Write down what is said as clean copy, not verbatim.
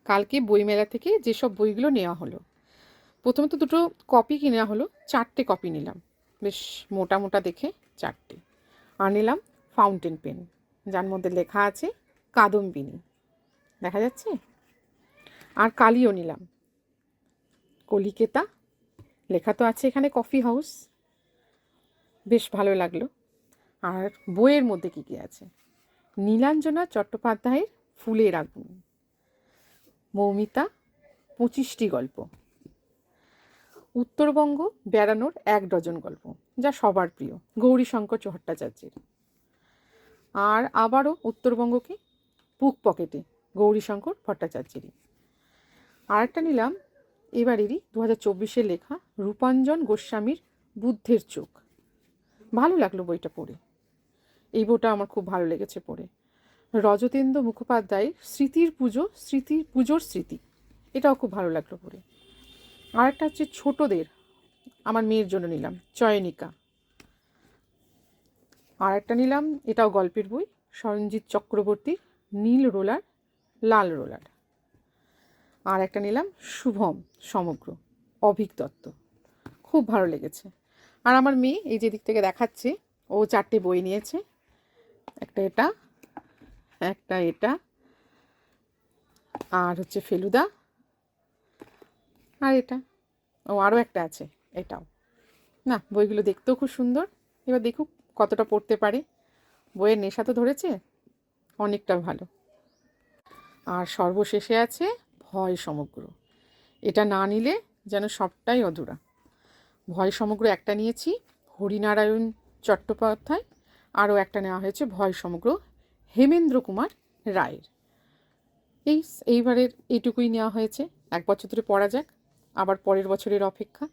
কালকে বইমেলা থেকে যেসব বইগুলো নেওয়া হলো, প্রথমে তো দুটো কপি কিনে হলো, 4টে কপি নিলাম, বেশ মোটা মোটা দেখে 4টে। আর নিলাম ফাউন্টেন পেন, যার মধ্যে লেখা আছে কাদম্বিনী, দেখা যাচ্ছে। আর কালিও নিলাম, কলিকেতা, লেখা তো আছে এখানে কফি হাউস, বেশ ভালো লাগলো। আর বইয়ের মধ্যে কী কী আছে, নীলাঞ্জনা চট্টোপাধ্যায়ের ফুলের আগুন, মৌমিতা 25টি গল্প, উত্তরবঙ্গ বেড়ানোর 1 ডজন গল্প, যা সবার প্রিয় গৌরীশঙ্কর ভট্টাচার্যের। আর আবারও উত্তরবঙ্গকে বুক পকেটে গৌরীশঙ্কর ভট্টাচার্যেরই। আর একটা নিলাম এবারেরই 2024-এর লেখা রূপাঞ্জন গোস্বামীর বুদ্ধের চোখ, ভালো লাগলো বইটা পড়ে, এই বইটা আমার খুব ভালো লেগেছে পড়ে। রজতেন্দ্র মুখোপাধ্যায়ের স্মৃতির পুজোর স্মৃতি, এটাও খুব ভালো লাগলো পড়ে। আর একটা হচ্ছে ছোটদের, আমার মেয়ের জন্য নিলাম চয়নিকা। আর একটা নিলাম, এটাও গল্পের বই, সরঞ্জিৎ চক্রবর্তীর নীল রোলার লাল রোলার। আর একটা নিলাম শুভম সমগ্র, অভিক দত্ত, খুব ভালো লেগেছে। আর আমার মেয়ে এই যে দিক থেকে দেখাচ্ছে, ও 4টে বই নিয়েছে, একটা এটা, একটা এটা, আর হচ্ছে ফেলুদা, আর এটা, ও আরও একটা আছে এটাও। না, বইগুলো দেখতেও খুব সুন্দর, এবার দেখুক কতটা পড়তে পারে। বইয়ের নেশা তো ধরেছে অনেকটা ভালো। আর সর্বশেষে আছে ভয় সমগ্র, এটা না নিলে যেন সবটাই অধুরা। ভয় সমগ্র একটা নিয়েছি হরিনারায়ণ চট্টোপাধ্যায়, আরও একটা নেওয়া হয়েছে ভয় সমগ্র হেমেন্দ্র কুমার রায়ের। এইবারের এইটুকুই নেওয়া হয়েছে, 1 বছর ধরে পড়া যাক, আবার পরের বছরের অপেক্ষা।